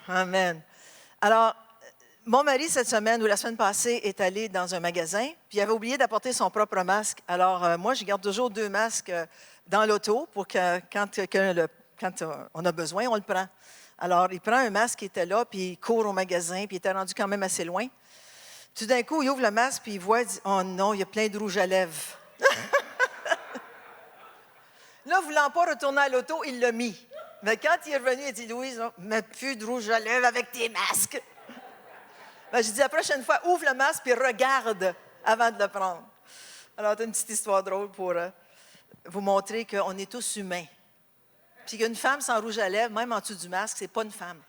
Amen. Alors, mon mari, cette semaine ou la semaine passée, est allé dans un magasin, puis il avait oublié d'apporter son propre masque. Alors, moi, je garde toujours 2 masques dans l'auto pour que quand on a besoin, on le prend. Alors, il prend un masque qui était là, puis il court au magasin, puis il était rendu quand même assez loin. Tout d'un coup, il ouvre le masque, puis il voit, il dit « Oh non, il y a plein de rouge à lèvres. » Là, voulant pas retourner à l'auto, il l'a mis. Mais quand il est revenu, il dit « Louise, mets plus de rouge à lèvres avec tes masques. » Ben, je dis la prochaine fois, ouvre le masque puis regarde avant de le prendre. Alors, c'est une petite histoire drôle pour vous montrer qu'on est tous humains. Puis qu'une femme sans rouge à lèvres, même en dessous du masque, c'est pas une femme.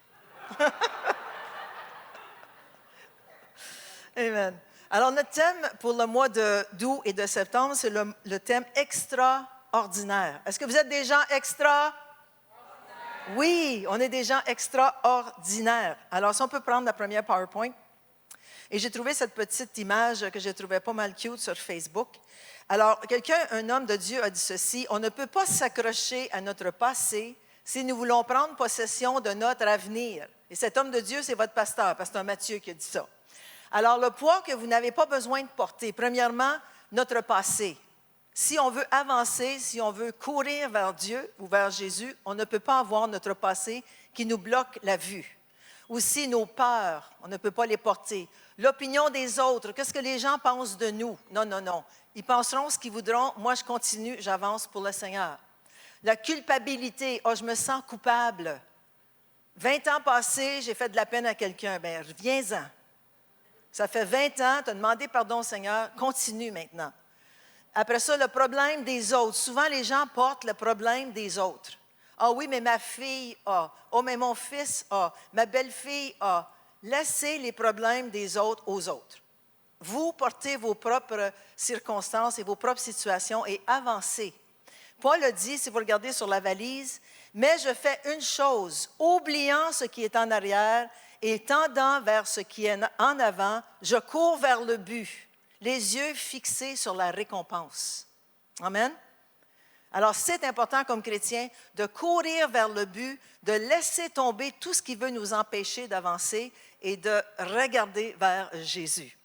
Amen. Alors, notre thème pour le mois d'août et de septembre, c'est le thème extraordinaire. Est-ce que vous êtes des gens extraordinaires? Oui, on est des gens extraordinaires. Alors, si on peut prendre la première PowerPoint. Et j'ai trouvé cette petite image que j'ai trouvée pas mal cute sur Facebook. Alors, un homme de Dieu a dit ceci, « On ne peut pas s'accrocher à notre passé si nous voulons prendre possession de notre avenir. » Et cet homme de Dieu, c'est votre pasteur Matthieu qui a dit ça. Alors, le poids que vous n'avez pas besoin de porter, premièrement, notre passé. Si on veut avancer, si on veut courir vers Dieu ou vers Jésus, on ne peut pas avoir notre passé qui nous bloque la vue. Aussi, nos peurs, on ne peut pas les porter. L'opinion des autres, qu'est-ce que les gens pensent de nous? Non, non, non. Ils penseront ce qu'ils voudront. Moi, je continue, j'avance pour le Seigneur. La culpabilité, je me sens coupable. 20 ans passés, j'ai fait de la peine à quelqu'un. Bien, reviens-en. Ça fait 20 ans, tu as demandé pardon au Seigneur, continue maintenant. Après ça, le problème des autres. Souvent, les gens portent le problème des autres. Ah oui, mais ma fille a. Oh, mais mon fils a. Ma belle-fille a. Laissez les problèmes des autres aux autres. Vous portez vos propres circonstances et vos propres situations et avancez. Paul a dit, si vous regardez sur la valise, « Mais je fais une chose, oubliant ce qui est en arrière et tendant vers ce qui est en avant, je cours vers le but, les yeux fixés sur la récompense. » Amen. Alors, c'est important comme chrétien de courir vers le but, de laisser tomber tout ce qui veut nous empêcher d'avancer et de regarder vers Jésus.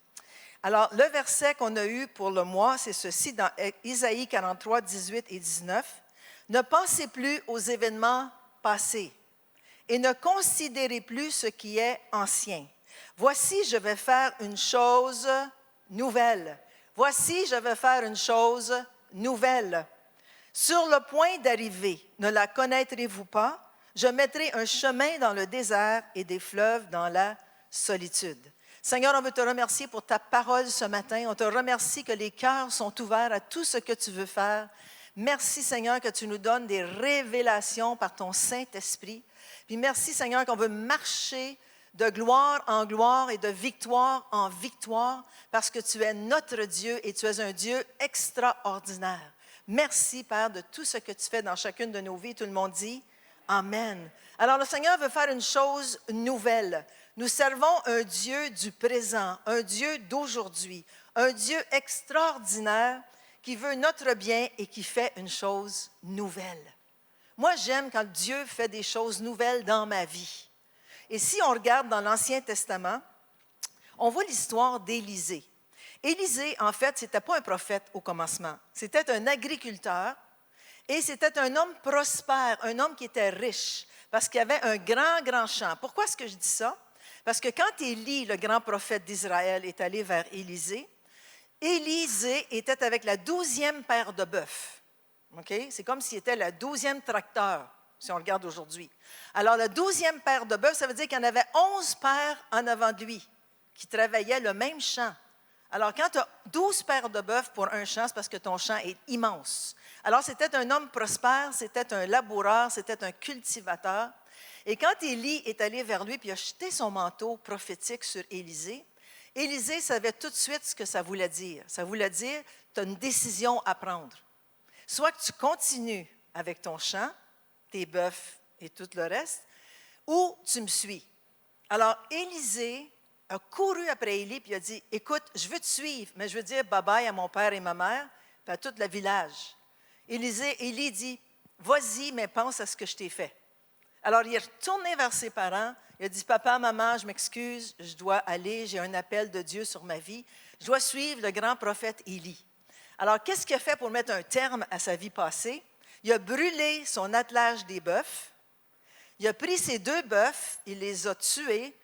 Alors, le verset qu'on a eu pour le mois, c'est ceci dans Isaïe 43, 18 et 19. « Ne pensez plus aux événements passés et ne considérez plus ce qui est ancien. Voici, je vais faire une chose nouvelle. Voici, je vais faire une chose nouvelle. Sur le point d'arriver, ne la connaîtrez-vous pas? Je mettrai un chemin dans le désert et des fleuves dans la solitude. » Seigneur, on veut te remercier pour ta parole ce matin. On te remercie que les cœurs sont ouverts à tout ce que tu veux faire. Merci, Seigneur, que tu nous donnes des révélations par ton Saint-Esprit. Puis merci, Seigneur, qu'on veut marcher de gloire en gloire et de victoire en victoire parce que tu es notre Dieu et tu es un Dieu extraordinaire. Merci, Père, de tout ce que tu fais dans chacune de nos vies. Tout le monde dit Amen. Alors, le Seigneur veut faire une chose nouvelle. Nous servons un Dieu du présent, un Dieu d'aujourd'hui, un Dieu extraordinaire qui veut notre bien et qui fait une chose nouvelle. Moi, j'aime quand Dieu fait des choses nouvelles dans ma vie. Et si on regarde dans l'Ancien Testament, on voit l'histoire d'Élisée. Élisée, en fait, ce n'était pas un prophète au commencement. C'était un agriculteur et c'était un homme prospère, un homme qui était riche parce qu'il avait un grand, grand champ. Pourquoi est-ce que je dis ça? Parce que quand Élie, le grand prophète d'Israël, est allé vers Élisée, Élisée était avec la 12e paire de bœufs. Okay? C'est comme s'il était le 12e tracteur, si on regarde aujourd'hui. Alors, la 12e paire de bœufs, ça veut dire qu'il y en avait 11 paires en avant de lui qui travaillaient le même champ. Alors, quand tu as 12 paires de bœufs pour un champ, c'est parce que ton champ est immense. Alors, c'était un homme prospère, c'était un laboureur, c'était un cultivateur. Et quand Élie est allé vers lui, puis il a jeté son manteau prophétique sur Élisée, Élisée savait tout de suite ce que ça voulait dire. Ça voulait dire, tu as une décision à prendre. Soit que tu continues avec ton champ, tes bœufs et tout le reste, ou tu me suis. Alors, Élisée a couru après Élie puis a dit, « Écoute, je veux te suivre, mais je veux dire bye-bye à mon père et ma mère, puis à tout le village. » Élie dit, « Vas-y, mais pense à ce que je t'ai fait. » Alors, il est retourné vers ses parents. Il a dit, « Papa, maman, je m'excuse, je dois aller, j'ai un appel de Dieu sur ma vie. Je dois suivre le grand prophète Élie. » Alors, qu'est-ce qu'il a fait pour mettre un terme à sa vie passée? Il a brûlé son attelage des bœufs. Il a pris ses 2 bœufs, il les a tués.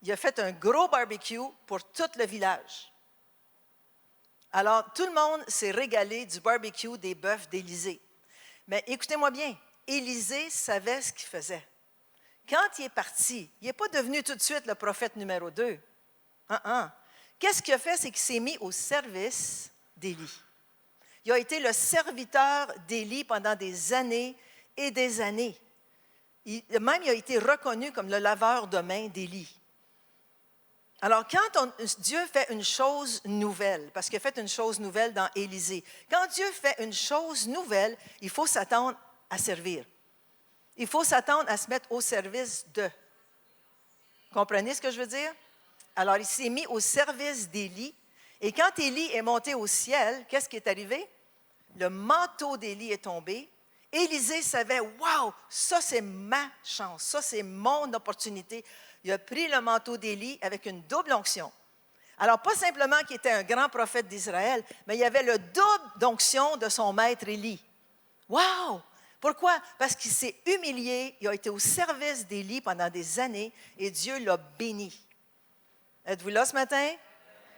Il a fait un gros barbecue pour tout le village. Alors, tout le monde s'est régalé du barbecue des bœufs d'Élisée. Mais écoutez-moi bien, Élisée savait ce qu'il faisait. Quand il est parti, il n'est pas devenu tout de suite le prophète numéro 2. Qu'est-ce qu'il a fait? C'est qu'il s'est mis au service d'Élie. Il a été le serviteur d'Élie pendant des années et des années. Il a été reconnu comme le laveur de mains d'Élie. Alors, quand Dieu fait une chose nouvelle, parce qu'il a fait une chose nouvelle dans Élisée, quand Dieu fait une chose nouvelle, il faut s'attendre à servir. Il faut s'attendre à se mettre au service de. Comprenez ce que je veux dire? Alors, il s'est mis au service d'Élie. Et quand Élie est monté au ciel, qu'est-ce qui est arrivé? Le manteau d'Élie est tombé. Élisée savait, « Wow, ça c'est ma chance, ça c'est mon opportunité. » Il a pris le manteau d'Élie avec une double onction. Alors, pas simplement qu'il était un grand prophète d'Israël, mais il y avait le double d'onction de son maître Élie. Wow! Pourquoi? Parce qu'il s'est humilié, il a été au service d'Élie pendant des années et Dieu l'a béni. Êtes-vous là ce matin?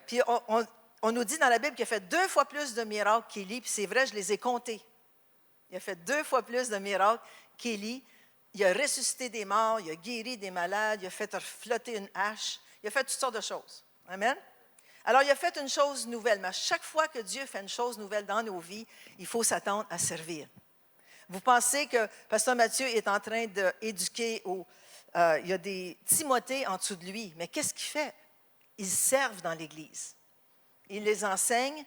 Puis on nous dit dans la Bible qu'il a fait 2 fois plus de miracles qu'Élie, puis c'est vrai, je les ai comptés. Il a fait 2 fois plus de miracles qu'Élie. Il a ressuscité des morts, il a guéri des malades, il a fait flotter une hache, il a fait toutes sortes de choses. Amen? Alors, il a fait une chose nouvelle, mais à chaque fois que Dieu fait une chose nouvelle dans nos vies, il faut s'attendre à servir. Vous pensez que Pasteur Mathieu est en train d'éduquer, il y a des Timothée en dessous de lui, mais qu'est-ce qu'il fait? Ils servent dans l'Église. Ils les enseignent,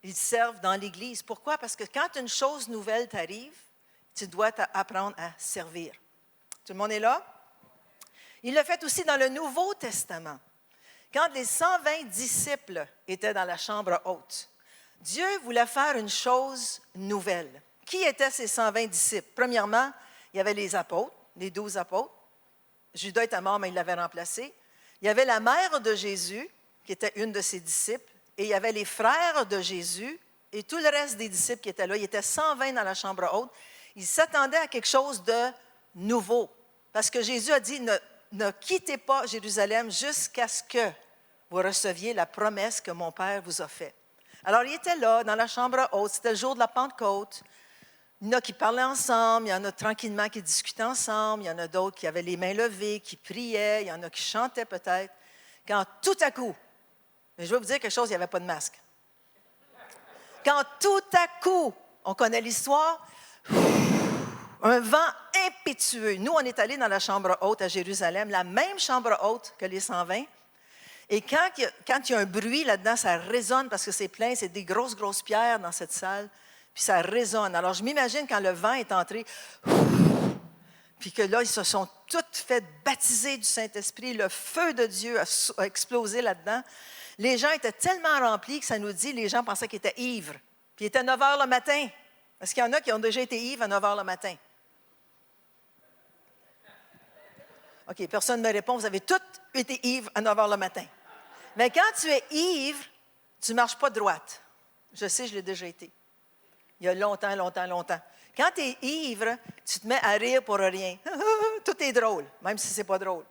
ils servent dans l'Église. Pourquoi? Parce que quand une chose nouvelle t'arrive, tu dois apprendre à servir. Tout le monde est là? Il l'a fait aussi dans le Nouveau Testament. Quand les 120 disciples étaient dans la chambre haute, Dieu voulait faire une chose nouvelle. Qui étaient ces 120 disciples? Premièrement, il y avait les apôtres, les 12 apôtres. Judas était mort, mais il l'avait remplacé. Il y avait la mère de Jésus, qui était une de ses disciples, et il y avait les frères de Jésus et tout le reste des disciples qui étaient là. Il était 120 dans la chambre haute. Ils s'attendaient à quelque chose de nouveau. Parce que Jésus a dit, ne quittez pas Jérusalem jusqu'à ce que vous receviez la promesse que mon Père vous a faite. Alors, ils étaient là, dans la chambre haute. C'était le jour de la Pentecôte. Il y en a qui parlaient ensemble, il y en a tranquillement qui discutaient ensemble, il y en a d'autres qui avaient les mains levées, qui priaient, il y en a qui chantaient peut-être. Quand tout à coup, mais je vais vous dire quelque chose, il n'y avait pas de masque. Quand tout à coup, on connaît l'histoire, un vent impétueux. Nous, on est allés dans la chambre haute à Jérusalem, la même chambre haute que les 120. Et quand il y a un bruit là-dedans, ça résonne parce que c'est plein, c'est des grosses pierres dans cette salle. Puis ça résonne. Alors, je m'imagine quand le vent est entré, puis que là, ils se sont tous fait baptiser du Saint-Esprit. Le feu de Dieu a explosé là-dedans. Les gens étaient tellement remplis que ça nous dit, les gens pensaient qu'ils étaient ivres. Puis il était 9 heures le matin. Est-ce qu'il y en a qui ont déjà été ivres à 9 heures le matin? OK, personne ne me répond. Vous avez tous été ivres à 9 heures le matin. Mais quand tu es ivre, tu ne marches pas droite. Je sais, je l'ai déjà été. Il y a longtemps. Quand tu es ivre, tu te mets à rire pour rien. Tout est drôle, même si ce n'est pas drôle.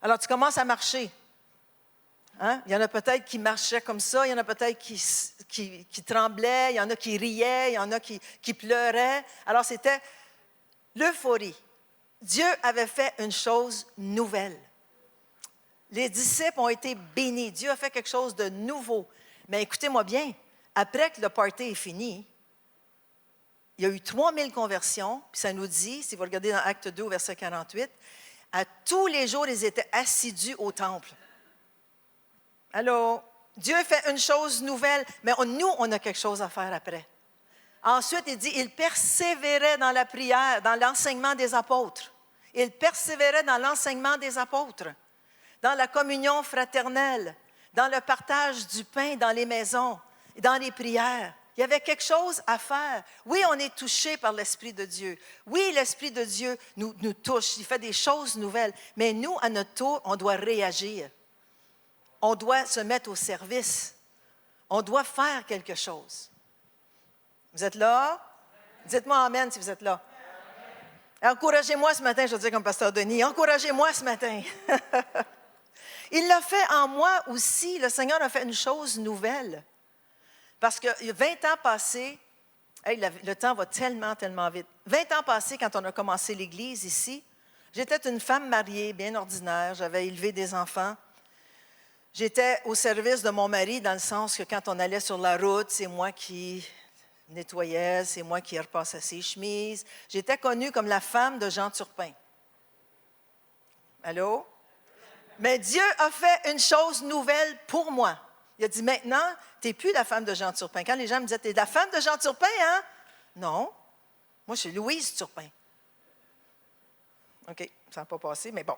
Alors, tu commences à marcher. Hein? Il y en a peut-être qui marchaient comme ça, il y en a peut-être qui tremblaient, il y en a qui riaient, il y en a qui pleuraient. Alors, c'était l'euphorie. Dieu avait fait une chose nouvelle. Les disciples ont été bénis. Dieu a fait quelque chose de nouveau. Mais écoutez-moi bien, après que le party est fini, il y a eu 3000 conversions, puis ça nous dit, si vous regardez dans Acte 2, verset 48, à tous les jours, ils étaient assidus au temple. Allô? Dieu fait une chose nouvelle, mais nous, on a quelque chose à faire après. Ensuite, il dit, il persévérait dans la prière, dans l'enseignement des apôtres. Il persévérait dans l'enseignement des apôtres, dans la communion fraternelle, dans le partage du pain dans les maisons, dans les prières. Il y avait quelque chose à faire. Oui, on est touché par l'Esprit de Dieu. Oui, l'Esprit de Dieu nous touche. Il fait des choses nouvelles. Mais nous, à notre tour, on doit réagir. On doit se mettre au service. On doit faire quelque chose. Vous êtes là? Dites-moi amen si vous êtes là. Encouragez-moi ce matin, je veux dire comme pasteur Denis. Encouragez-moi ce matin. Il l'a fait en moi aussi. Le Seigneur a fait une chose nouvelle. Parce que 20 ans passés, le temps va tellement, tellement vite. 20 ans passés, quand on a commencé l'Église ici, j'étais une femme mariée, bien ordinaire. J'avais élevé des enfants. J'étais au service de mon mari dans le sens que quand on allait sur la route, c'est moi qui nettoyais, c'est moi qui repassais ses chemises. J'étais connue comme la femme de Jean Turpin. Allô? Mais Dieu a fait une chose nouvelle pour moi. Il a dit, maintenant, tu n'es plus la femme de Jean Turpin. Quand les gens me disaient, tu es la femme de Jean Turpin, hein? Non. Moi, je suis Louise Turpin. OK, ça n'a pas passé, mais bon.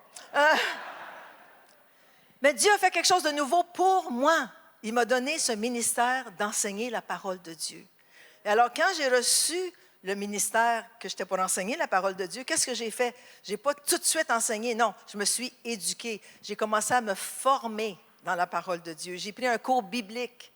Mais Dieu a fait quelque chose de nouveau pour moi. Il m'a donné ce ministère d'enseigner la parole de Dieu. Et alors, quand j'ai reçu le ministère que j'étais pour enseigner la parole de Dieu, qu'est-ce que j'ai fait? Je n'ai pas tout de suite enseigné, non. Je me suis éduquée. J'ai commencé à me former dans la parole de Dieu. J'ai pris un cours biblique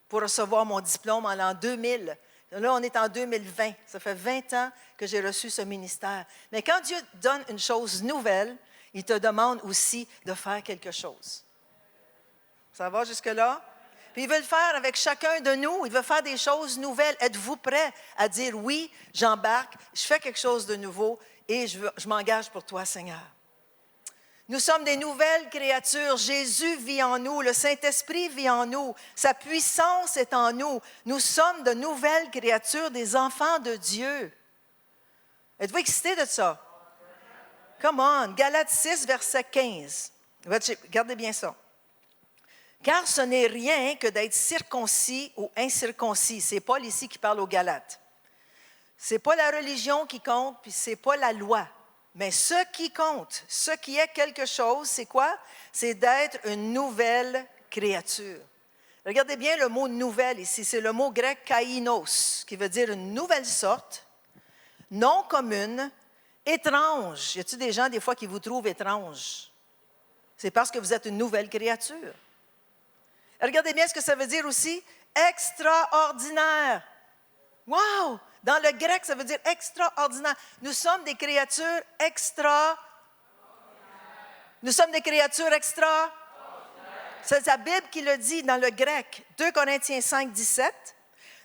pour recevoir mon diplôme en l'an 2000. Là, on est en 2020. Ça fait 20 ans que j'ai reçu ce ministère. Mais quand Dieu donne une chose nouvelle, il te demande aussi de faire quelque chose. Ça va jusque-là? Puis il veut le faire avec chacun de nous. Il veut faire des choses nouvelles. Êtes-vous prêts à dire oui, j'embarque, je fais quelque chose de nouveau et je m'engage pour toi, Seigneur? Nous sommes des nouvelles créatures. Jésus vit en nous. Le Saint-Esprit vit en nous. Sa puissance est en nous. Nous sommes de nouvelles créatures, des enfants de Dieu. Êtes-vous excités de ça? Come on. Galates 6, verset 15. Regardez bien ça. Car ce n'est rien que d'être circoncis ou incirconcis. C'est Paul ici qui parle aux Galates. Ce n'est pas la religion qui compte, puis ce n'est pas la loi. Mais ce qui compte, ce qui est quelque chose, c'est quoi? C'est d'être une nouvelle créature. Regardez bien le mot « nouvelle » ici. C'est le mot grec « kainos » qui veut dire une nouvelle sorte, non commune, étrange. Y a-t-il des gens des fois qui vous trouvent étrange? C'est parce que vous êtes une nouvelle créature. Regardez bien ce que ça veut dire aussi. Extraordinaire. Wow! Dans le grec, ça veut dire extraordinaire. Nous sommes des créatures Nous sommes des créatures C'est la Bible qui le dit dans le grec. 2 Corinthiens 5, 17.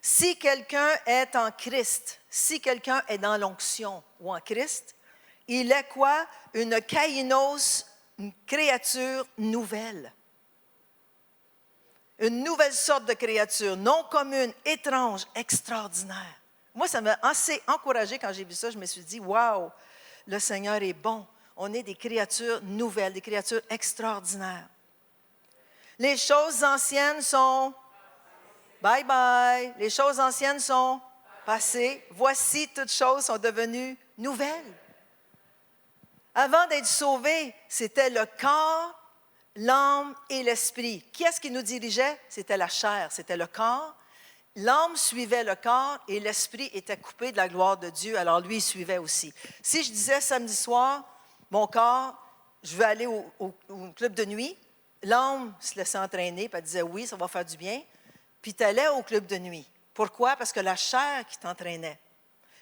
Si quelqu'un est en Christ, si quelqu'un est dans l'onction ou en Christ, il est quoi? Une kainos, une créature nouvelle. Une nouvelle sorte de créature, non commune, étrange, extraordinaire. Moi, ça m'a assez encouragée quand j'ai vu ça. Je me suis dit, wow, le Seigneur est bon. On est des créatures nouvelles, des créatures extraordinaires. Les choses anciennes sont bye bye. Les choses anciennes sont passées. Voici, toutes choses sont devenues nouvelles. Avant d'être sauvés, c'était le corps, l'âme et l'esprit. Qui est-ce qui nous dirigeait? C'était la chair, c'était le corps. L'âme suivait le corps et l'esprit était coupé de la gloire de Dieu, alors lui, il suivait aussi. Si je disais samedi soir, mon corps, je veux aller au club de nuit, l'âme se laissait entraîner, puis elle disait oui, ça va faire du bien, puis tu allais au club de nuit. Pourquoi? Parce que la chair qui t'entraînait.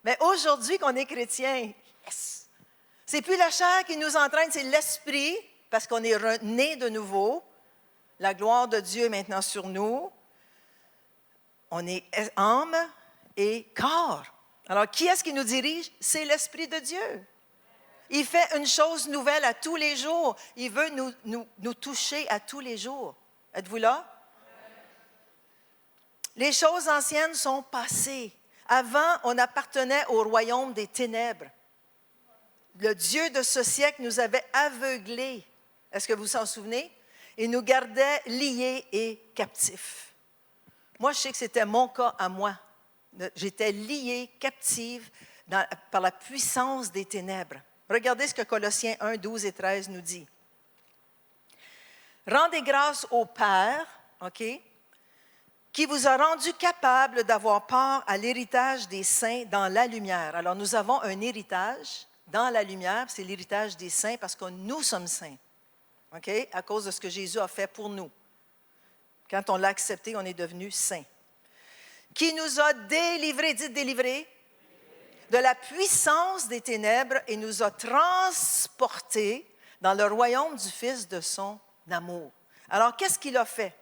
Mais aujourd'hui qu'on est chrétien, yes! C'est plus la chair qui nous entraîne, c'est l'esprit, parce qu'on est né de nouveau. La gloire de Dieu est maintenant sur nous. On est âme et corps. Alors, qui est-ce qui nous dirige? C'est l'Esprit de Dieu. Il fait une chose nouvelle à tous les jours. Il veut nous toucher à tous les jours. Êtes-vous là? Les choses anciennes sont passées. Avant, on appartenait au royaume des ténèbres. Le Dieu de ce siècle nous avait aveuglés. Est-ce que vous vous en souvenez? Et nous gardait liés et captifs. Moi, je sais que c'était mon cas à moi. J'étais liée, captive par la puissance des ténèbres. Regardez ce que Colossiens 1, 12 et 13 nous dit. Rendez grâce au Père, OK, qui vous a rendu capable d'avoir part à l'héritage des saints dans la lumière. Alors, nous avons un héritage dans la lumière, c'est l'héritage des saints parce que nous sommes saints, OK? À cause de ce que Jésus a fait pour nous. Quand on l'a accepté, on est devenu saints. Qui nous a délivrés, dites délivrés, de la puissance des ténèbres et nous a transportés dans le royaume du Fils de son amour. Alors, qu'est-ce qu'il a fait?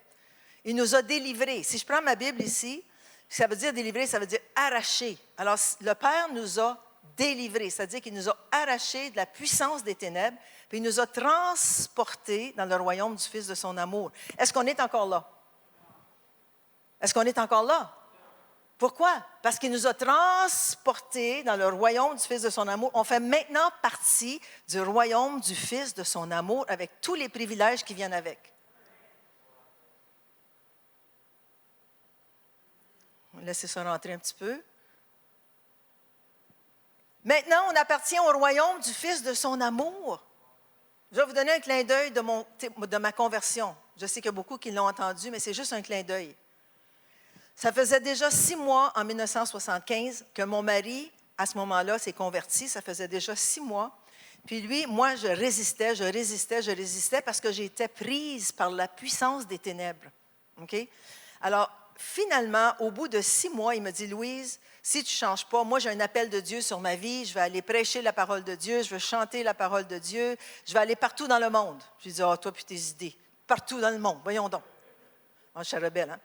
Il nous a délivrés. Si je prends ma Bible ici, ça veut dire délivrer, ça veut dire arracher. Alors, le Père nous a délivrés, c'est-à-dire qu'il nous a arrachés de la puissance des ténèbres, puis il nous a transportés dans le royaume du Fils de son amour. Est-ce qu'on est encore là? Est-ce qu'on est encore là? Pourquoi? Parce qu'il nous a transportés dans le royaume du Fils de son amour. On fait maintenant partie du royaume du Fils de son amour avec tous les privilèges qui viennent avec. Laissez ça rentrer un petit peu. Maintenant, on appartient au royaume du Fils de son amour. Je vais vous donner un clin d'œil de ma conversion. Je sais qu'il y a beaucoup qui l'ont entendu, mais c'est juste un clin d'œil. Ça faisait déjà 6 mois, en 1975, que mon mari, à ce moment-là, s'est converti. Ça faisait déjà 6 mois. Puis lui, moi, je résistais parce que j'étais prise par la puissance des ténèbres. OK? Alors, finalement, au bout de 6 mois, il me dit, « Louise, si tu ne changes pas, moi, j'ai un appel de Dieu sur ma vie. Je vais aller prêcher la parole de Dieu. Je veux chanter la parole de Dieu. Je vais aller partout dans le monde. » Je lui dis, « Ah, toi puis tes idées. Partout dans le monde. Voyons donc. » Je suis rebelle, hein?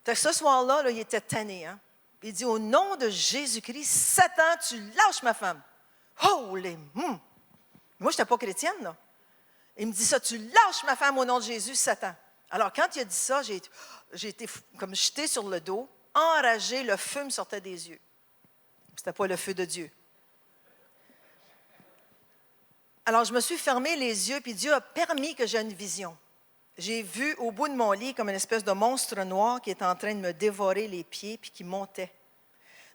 Fait que ce soir-là, il était tanné. Hein? Il dit, « Au nom de Jésus-Christ, Satan, tu lâches ma femme. » Holy! Moi, je n'étais pas chrétienne, là. Il me dit ça, « Tu lâches ma femme au nom de Jésus, Satan. » Alors, quand il a dit ça, j'ai été comme jetée sur le dos, enragée, le feu me sortait des yeux. Ce n'était pas le feu de Dieu. Alors, je me suis fermé les yeux, puis Dieu a permis que j'aie une vision. J'ai vu au bout de mon lit comme une espèce de monstre noir qui était en train de me dévorer les pieds puis qui montait.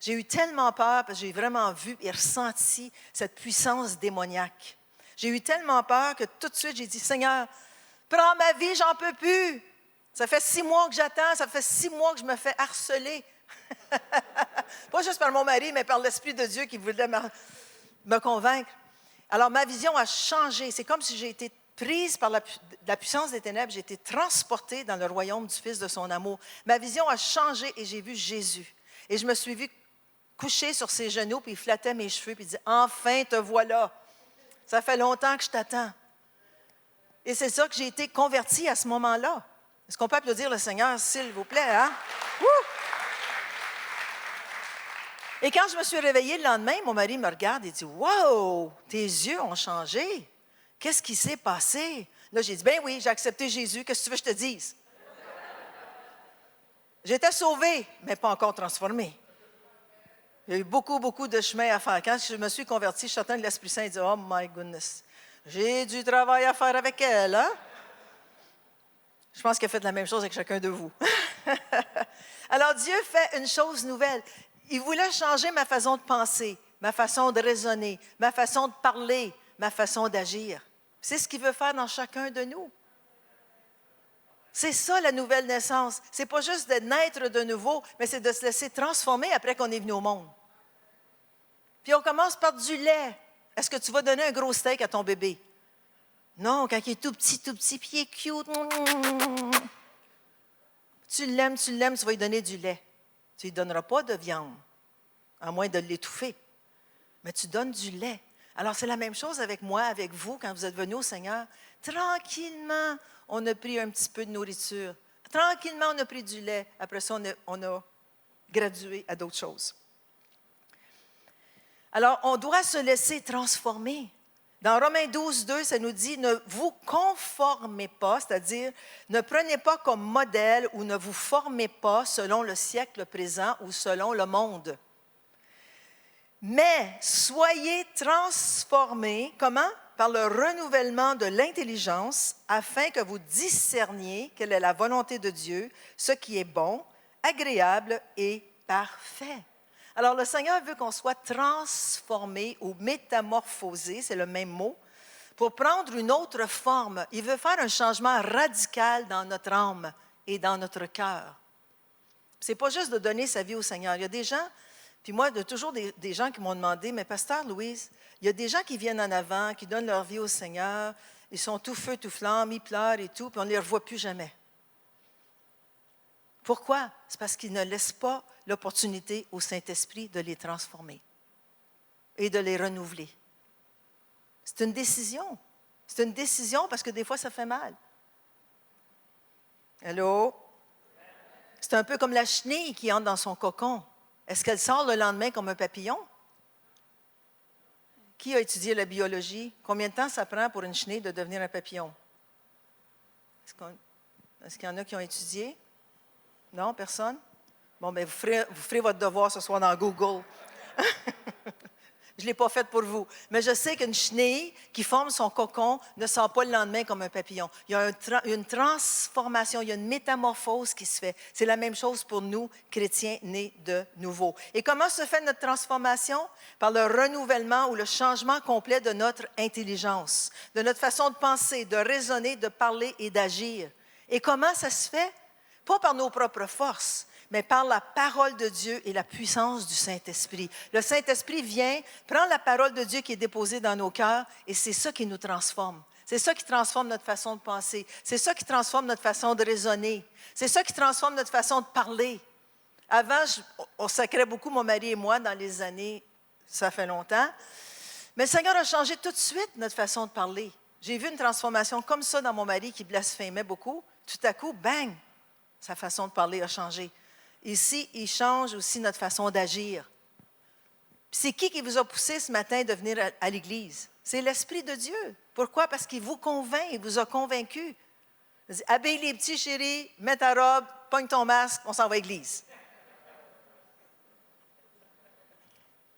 J'ai eu tellement peur parce que j'ai vraiment vu et ressenti cette puissance démoniaque. J'ai eu tellement peur que tout de suite, j'ai dit, « Seigneur, prends ma vie, j'en peux plus. Ça fait 6 mois que j'attends, ça fait 6 mois que je me fais harceler. » Pas juste par mon mari, mais par l'Esprit de Dieu qui voulait me convaincre. Alors, ma vision a changé. C'est comme si j'ai été prise par la puissance des ténèbres, j'ai été transportée dans le royaume du Fils de son amour. Ma vision a changé et j'ai vu Jésus. Et je me suis vue coucher sur ses genoux, puis il flattait mes cheveux, puis il dit, « Enfin, te voilà. Ça fait longtemps que je t'attends. » Et c'est ça que j'ai été convertie à ce moment-là. Est-ce qu'on peut applaudir le Seigneur, s'il vous plaît, hein? Wouh! Et quand je me suis réveillée le lendemain, mon mari me regarde et dit, « Wow, tes yeux ont changé. Qu'est-ce qui s'est passé? » Là, j'ai dit, « Ben oui, j'ai accepté Jésus. Qu'est-ce que tu veux que je te dise? » J'étais sauvée, mais pas encore transformée. Il y a eu beaucoup, beaucoup de chemin à faire. Quand je me suis convertie, je suis de l'Esprit Saint et dit, « Oh my goodness, j'ai du travail à faire avec elle. » Hein? Je pense qu'elle a fait la même chose avec chacun de vous. Alors, Dieu fait une chose nouvelle. Il voulait changer ma façon de penser, ma façon de raisonner, ma façon de parler, ma façon d'agir. C'est ce qu'il veut faire dans chacun de nous. C'est ça la nouvelle naissance. Ce n'est pas juste de naître de nouveau, mais c'est de se laisser transformer après qu'on est venu au monde. Puis on commence par du lait. Est-ce que tu vas donner un gros steak à ton bébé? Non, quand il est tout petit, puis il est cute. Tu l'aimes, tu vas lui donner du lait. Tu ne lui donneras pas de viande, à moins de l'étouffer. Mais tu donnes du lait. Alors, c'est la même chose avec moi, avec vous, quand vous êtes venus au Seigneur. Tranquillement, on a pris un petit peu de nourriture. Tranquillement, on a pris du lait. Après ça, on a gradué à d'autres choses. Alors, on doit se laisser transformer. Dans Romains 12, 2, ça nous dit « Ne vous conformez pas », c'est-à-dire « Ne prenez pas comme modèle ou ne vous formez pas selon le siècle présent ou selon le monde. Mais soyez transformés, comment? Par le renouvellement de l'intelligence, afin que vous discerniez quelle est la volonté de Dieu, ce qui est bon, agréable et parfait. » Alors, le Seigneur veut qu'on soit transformé ou métamorphosé, c'est le même mot, pour prendre une autre forme. Il veut faire un changement radical dans notre âme et dans notre cœur. Ce n'est pas juste de donner sa vie au Seigneur. Il y a des gens, puis moi, il y a toujours des gens qui m'ont demandé, mais Pasteur Louise, il y a des gens qui viennent en avant, qui donnent leur vie au Seigneur, ils sont tout feu, tout flamme, ils pleurent et tout, puis on ne les revoit plus jamais. Pourquoi? C'est parce qu'ils ne laissent pas l'opportunité au Saint-Esprit de les transformer et de les renouveler. C'est une décision. C'est une décision parce que des fois, ça fait mal. Allô? C'est un peu comme la chenille qui entre dans son cocon. Est-ce qu'elle sort le lendemain comme un papillon? Qui a étudié la biologie? Combien de temps ça prend pour une chenille de devenir un papillon? Est-ce qu'il y en a qui ont étudié? Non, personne? Bon, bien, vous ferez votre devoir ce soir dans Google. Je ne l'ai pas fait pour vous. Mais je sais qu'une chenille qui forme son cocon ne sort pas le lendemain comme un papillon. Il y a une transformation, il y a une métamorphose qui se fait. C'est la même chose pour nous, chrétiens nés de nouveau. Et comment se fait notre transformation? Par le renouvellement ou le changement complet de notre intelligence, de notre façon de penser, de raisonner, de parler et d'agir. Et comment ça se fait? Pas par nos propres forces, mais par la parole de Dieu et la puissance du Saint-Esprit. Le Saint-Esprit vient, prend la parole de Dieu qui est déposée dans nos cœurs et c'est ça qui nous transforme. C'est ça qui transforme notre façon de penser. C'est ça qui transforme notre façon de raisonner. C'est ça qui transforme notre façon de parler. Avant, on sacrait beaucoup, mon mari et moi, dans les années, ça fait longtemps. Mais le Seigneur a changé tout de suite notre façon de parler. J'ai vu une transformation comme ça dans mon mari qui blasphémait beaucoup. Tout à coup, bang, sa façon de parler a changé. Ici, il change aussi notre façon d'agir. C'est qui vous a poussé ce matin de venir à l'Église? C'est l'Esprit de Dieu. Pourquoi? Parce qu'il vous convainc, il vous a convaincu. Il dit, habille les petits, chéris, mets ta robe, pogne ton masque, on s'en va à l'Église.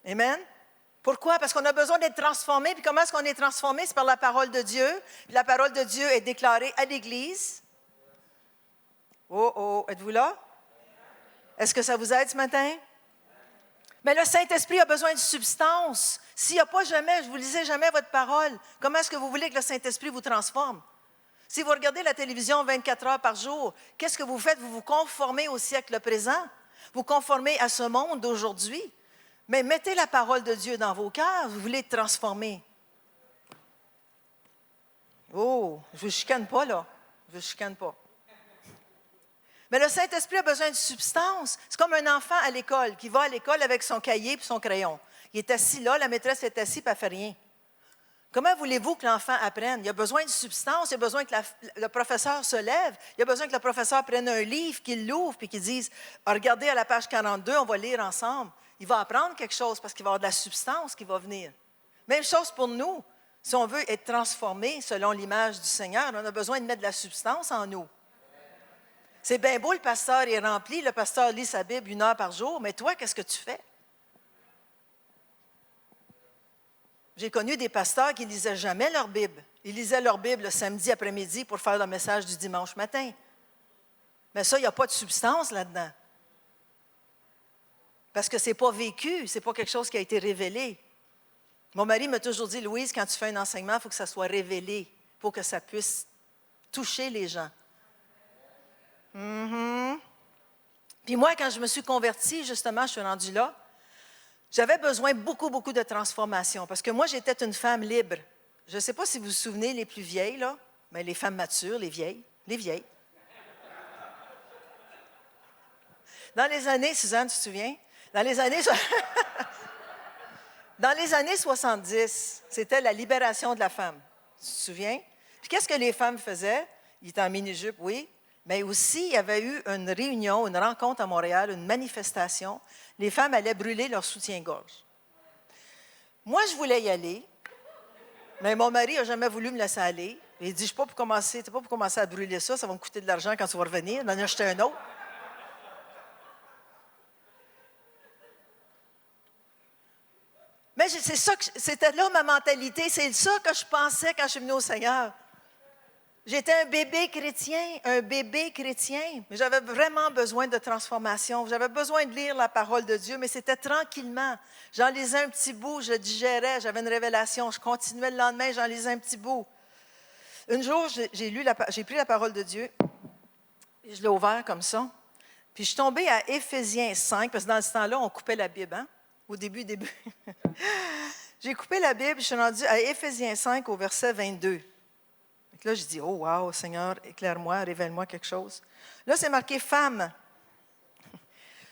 Amen? Pourquoi? Parce qu'on a besoin d'être transformé. Puis comment est-ce qu'on est transformé? C'est par la parole de Dieu. Puis la parole de Dieu est déclarée à l'Église. Oh, êtes-vous là? Est-ce que ça vous aide ce matin? Mais le Saint-Esprit a besoin de substance. S'il n'y a pas jamais, je vous lisais jamais votre parole, comment est-ce que vous voulez que le Saint-Esprit vous transforme? Si vous regardez la télévision 24 heures par jour, qu'est-ce que vous faites? Vous vous conformez au siècle présent. Vous conformez à ce monde d'aujourd'hui. Mais mettez la parole de Dieu dans vos cœurs, vous voulez être transformé. Oh, je ne vous chicane pas là. Je ne vous chicane pas. Mais le Saint-Esprit a besoin de substance. C'est comme un enfant à l'école qui va à l'école avec son cahier et son crayon. Il est assis là, la maîtresse est assise et elle ne fait rien. Comment voulez-vous que l'enfant apprenne? Il a besoin de substance, il a besoin que le professeur se lève, il a besoin que le professeur prenne un livre, qu'il l'ouvre et qu'il dise « Regardez à la page 42, on va lire ensemble. » Il va apprendre quelque chose parce qu'il va avoir de la substance qui va venir. Même chose pour nous. Si on veut être transformé selon l'image du Seigneur, on a besoin de mettre de la substance en nous. C'est bien beau, le pasteur est rempli, le pasteur lit sa Bible 1 heure par jour, mais toi, qu'est-ce que tu fais? J'ai connu des pasteurs qui ne lisaient jamais leur Bible. Ils lisaient leur Bible le samedi après-midi pour faire le message du dimanche matin. Mais ça, il n'y a pas de substance là-dedans. Parce que ce n'est pas vécu, ce n'est pas quelque chose qui a été révélé. Mon mari m'a toujours dit, Louise, quand tu fais un enseignement, il faut que ça soit révélé. Il faut que ça puisse toucher les gens. Puis moi, quand je me suis convertie, justement, je suis rendue là, j'avais besoin beaucoup de transformation parce que moi, j'étais une femme libre. Je ne sais pas si vous vous souvenez, les plus vieilles, là, mais les femmes matures, les vieilles. Dans les années, Suzanne, tu te souviens? Dans les années 70, c'était la libération de la femme. Tu te souviens? Puis qu'est-ce que les femmes faisaient? Ils étaient en mini-jupe, oui. Mais aussi, il y avait eu une réunion, une rencontre à Montréal, une manifestation. Les femmes allaient brûler leur soutien-gorge. Moi, je voulais y aller, mais mon mari n'a jamais voulu me laisser aller. Il dit, je ne sais pas pour commencer à brûler ça, ça va me coûter de l'argent quand tu vas revenir, d'en acheter un autre. Mais c'est ça c'était là ma mentalité, c'est ça que je pensais quand je suis venue au Seigneur. J'étais un bébé chrétien, mais j'avais vraiment besoin de transformation. J'avais besoin de lire la parole de Dieu, mais c'était tranquillement. J'en lisais un petit bout, je le digérais, j'avais une révélation. Je continuais le lendemain, j'en lisais un petit bout. Un jour, j'ai pris la parole de Dieu, et je l'ai ouvert comme ça. Puis je suis tombée à Éphésiens 5, parce que dans ce temps-là, on coupait la Bible, hein? Au début. J'ai coupé la Bible, je suis rendue à Éphésiens 5 au verset 22. Donc là, je dis, oh wow, Seigneur, éclaire-moi, révèle-moi quelque chose. Là, c'est marqué femme.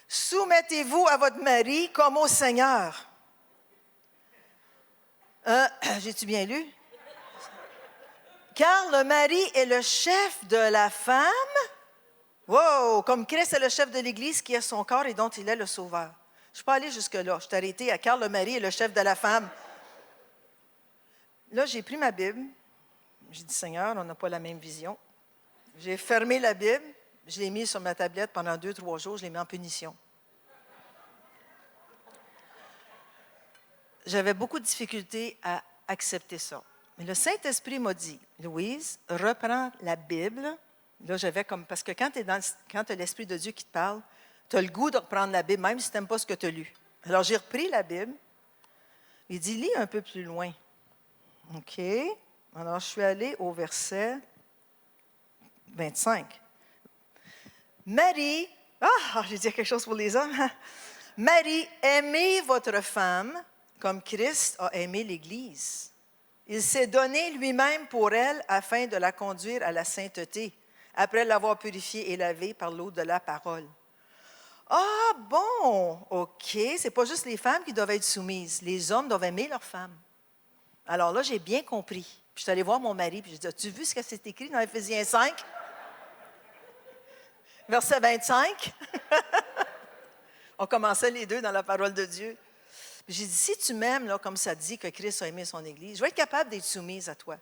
Soumettez-vous à votre mari comme au Seigneur. J'ai-tu bien lu? Car le mari est le chef de la femme. Wow! Comme Christ est le chef de l'Église qui est son corps et dont il est le sauveur. Je ne suis pas allée jusque-là. Je suis arrêtée à car le mari est le chef de la femme. Là, j'ai pris ma Bible. J'ai dit, Seigneur, on n'a pas la même vision. J'ai fermé la Bible. Je l'ai mise sur ma tablette pendant 2-3 jours. Je l'ai mis en punition. J'avais beaucoup de difficultés à accepter ça. Mais le Saint-Esprit m'a dit, Louise, reprends la Bible. Là, j'avais comme, parce que quand tu as l'Esprit de Dieu qui te parle, tu as le goût de reprendre la Bible, même si tu n'aimes pas ce que tu as lu. Alors, j'ai repris la Bible. Il dit, lis un peu plus loin. OK. Alors, je suis allée au verset 25. Marie, j'ai dit quelque chose pour les hommes. Marie, aimez votre femme comme Christ a aimé l'Église. Il s'est donné lui-même pour elle afin de la conduire à la sainteté, après l'avoir purifiée et lavée par l'eau de la parole. Ah bon, OK, c'est pas juste les femmes qui doivent être soumises. Les hommes doivent aimer leurs femmes. Alors là, j'ai bien compris. Puis je suis allée voir mon mari, puis j'ai dit, as-tu vu ce que c'est écrit dans Éphésiens 5? Verset 25. On commençait les deux dans la parole de Dieu. Puis j'ai dit, si tu m'aimes, là, comme ça dit que Christ a aimé son Église, je vais être capable d'être soumise à toi.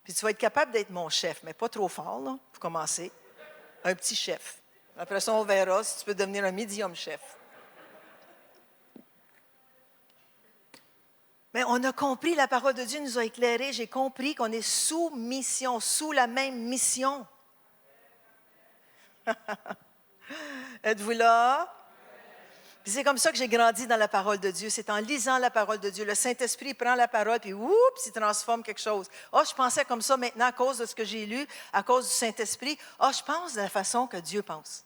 Puis tu vas être capable d'être mon chef, mais pas trop fort, là, pour commencer. Un petit chef. Après ça, on verra si tu peux devenir un médium chef. Mais on a compris, la parole de Dieu nous a éclairés. J'ai compris qu'on est sous mission, sous la même mission. Êtes-vous là? Puis c'est comme ça que j'ai grandi dans la parole de Dieu. C'est en lisant la parole de Dieu. Le Saint-Esprit prend la parole, puis oups, il transforme quelque chose. Je pensais comme ça maintenant à cause de ce que j'ai lu, à cause du Saint-Esprit. Je pense de la façon que Dieu pense.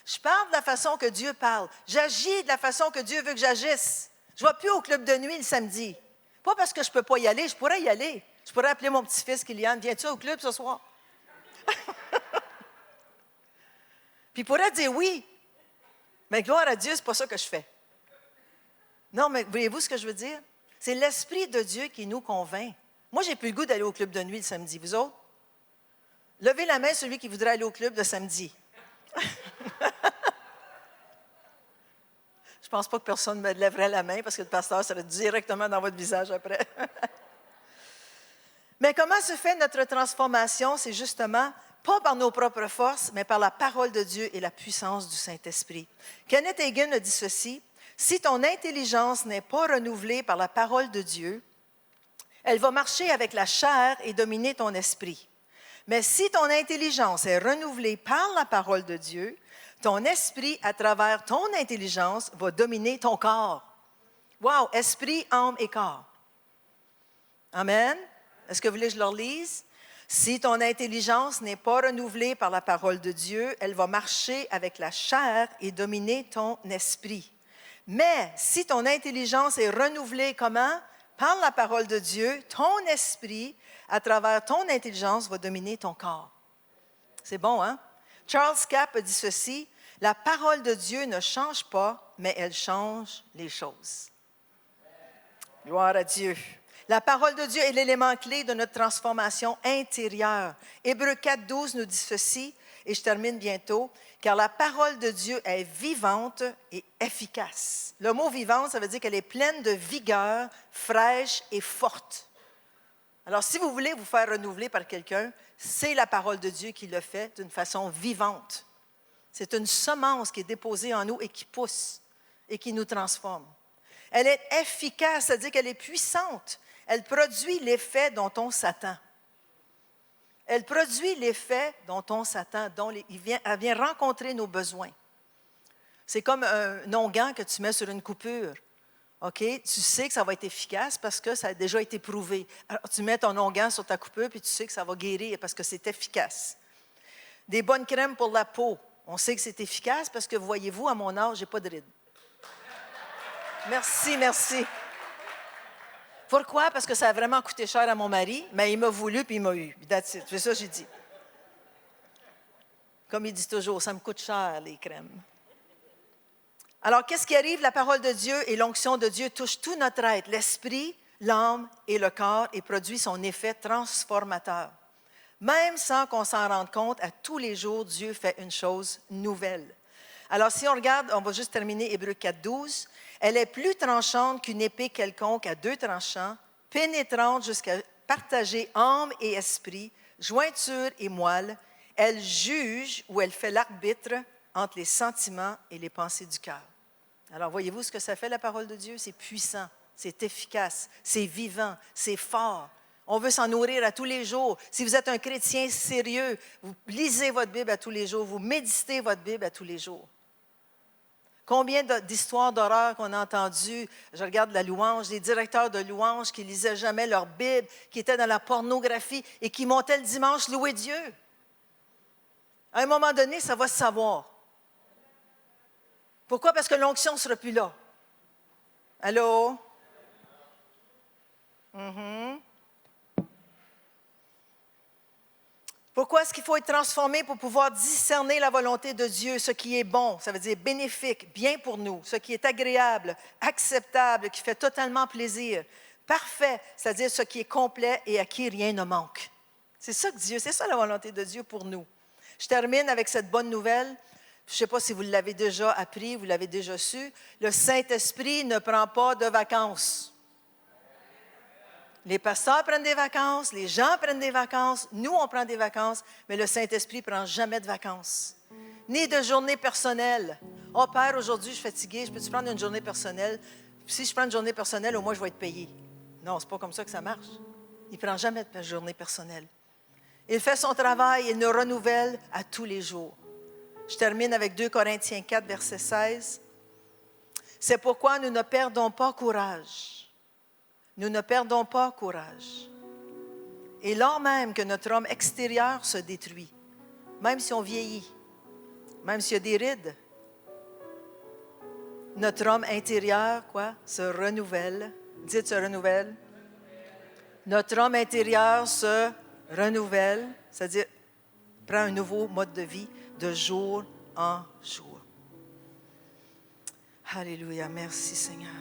Je parle de la façon que Dieu parle. J'agis de la façon que Dieu veut que j'agisse. Je ne vais plus au club de nuit le samedi. Pas parce que je ne peux pas y aller, je pourrais y aller. Je pourrais appeler mon petit-fils Kylian, viens-tu au club ce soir? Puis il pourrait dire oui. Mais gloire à Dieu, ce n'est pas ça que je fais. Non, mais voyez-vous ce que je veux dire? C'est l'Esprit de Dieu qui nous convainc. Moi, j'ai plus le goût d'aller au club de nuit le samedi. Vous autres? Levez la main celui qui voudrait aller au club le samedi. Je ne pense pas que personne me lèverait la main parce que le pasteur serait directement dans votre visage après. Mais comment se fait notre transformation? C'est justement pas par nos propres forces, mais par la parole de Dieu et la puissance du Saint-Esprit. Kenneth Hagin a dit ceci, « Si ton intelligence n'est pas renouvelée par la parole de Dieu, elle va marcher avec la chair et dominer ton esprit. Mais si ton intelligence est renouvelée par la parole de Dieu, ton esprit, à travers ton intelligence, va dominer ton corps. » Wow! Esprit, âme et corps. Amen? Est-ce que vous voulez que je leur lise? Si ton intelligence n'est pas renouvelée par la parole de Dieu, elle va marcher avec la chair et dominer ton esprit. Mais si ton intelligence est renouvelée comment? Par la parole de Dieu, ton esprit, à travers ton intelligence, va dominer ton corps. C'est bon, hein? Charles Capp a dit ceci, « La parole de Dieu ne change pas, mais elle change les choses. » Gloire à Dieu. La parole de Dieu est l'élément clé de notre transformation intérieure. Hébreux 4:12 nous dit ceci, et je termine bientôt, car la parole de Dieu est vivante et efficace. Le mot vivante, ça veut dire qu'elle est pleine de vigueur, fraîche et forte. Alors, si vous voulez vous faire renouveler par quelqu'un, c'est la parole de Dieu qui le fait d'une façon vivante. C'est une semence qui est déposée en nous et qui pousse et qui nous transforme. Elle est efficace, c'est-à-dire qu'elle est puissante. Elle produit l'effet dont on s'attend. Elle produit l'effet dont on s'attend, elle vient rencontrer nos besoins. C'est comme un onguent que tu mets sur une coupure. OK? Tu sais que ça va être efficace parce que ça a déjà été prouvé. Alors, tu mets ton onguent sur ta coupure puis tu sais que ça va guérir parce que c'est efficace. Des bonnes crèmes pour la peau. On sait que c'est efficace parce que, voyez-vous, à mon âge, je n'ai pas de rides. Merci, merci. Pourquoi? Parce que ça a vraiment coûté cher à mon mari, mais il m'a voulu puis il m'a eu. That's it. C'est ça que j'ai dit. Comme il dit toujours, ça me coûte cher, les crèmes. Alors, qu'est-ce qui arrive? La parole de Dieu et l'onction de Dieu touchent tout notre être, l'esprit, l'âme et le corps, et produit son effet transformateur. Même sans qu'on s'en rende compte, à tous les jours, Dieu fait une chose nouvelle. Alors, si on regarde, on va juste terminer Hébreux 4:12. Elle est plus tranchante qu'une épée quelconque à 2 tranchants, pénétrante jusqu'à partager âme et esprit, jointure et moelle. Elle juge ou elle fait l'arbitre entre les sentiments et les pensées du cœur. Alors, voyez-vous ce que ça fait, la parole de Dieu? C'est puissant, c'est efficace, c'est vivant, c'est fort. On veut s'en nourrir à tous les jours. Si vous êtes un chrétien sérieux, vous lisez votre Bible à tous les jours, vous méditez votre Bible à tous les jours. Combien d'histoires d'horreur qu'on a entendues? Je regarde la louange, des directeurs de louange qui ne lisaient jamais leur Bible, qui étaient dans la pornographie et qui montaient le dimanche louer Dieu. À un moment donné, ça va se savoir. Pourquoi? Parce que l'onction ne sera plus là. Allô? Pourquoi est-ce qu'il faut être transformé pour pouvoir discerner la volonté de Dieu, ce qui est bon, ça veut dire bénéfique, bien pour nous, ce qui est agréable, acceptable, qui fait totalement plaisir, parfait, c'est-à-dire ce qui est complet et à qui rien ne manque. C'est ça que Dieu, c'est ça la volonté de Dieu pour nous. Je termine avec cette bonne nouvelle. Je ne sais pas si vous l'avez déjà appris, vous l'avez déjà su. Le Saint-Esprit ne prend pas de vacances. Les pasteurs prennent des vacances, les gens prennent des vacances, nous, on prend des vacances, mais le Saint-Esprit ne prend jamais de vacances. Ni de journée personnelle. « Oh, Père, aujourd'hui, je suis fatigué, je peux-tu prendre une journée personnelle? Si je prends une journée personnelle, au moins, je vais être payé. » Non, ce n'est pas comme ça que ça marche. Il ne prend jamais de journée personnelle. Il fait son travail et nous renouvelle à tous les jours. Je termine avec 2 Corinthiens 4, verset 16. « C'est pourquoi nous ne perdons pas courage. » Nous ne perdons pas courage. Et lors même que notre homme extérieur se détruit, même si on vieillit, même s'il y a des rides, notre homme intérieur, se renouvelle. Dites, se renouvelle. Notre homme intérieur se renouvelle, c'est-à-dire prend un nouveau mode de vie de jour en jour. Alléluia, merci Seigneur.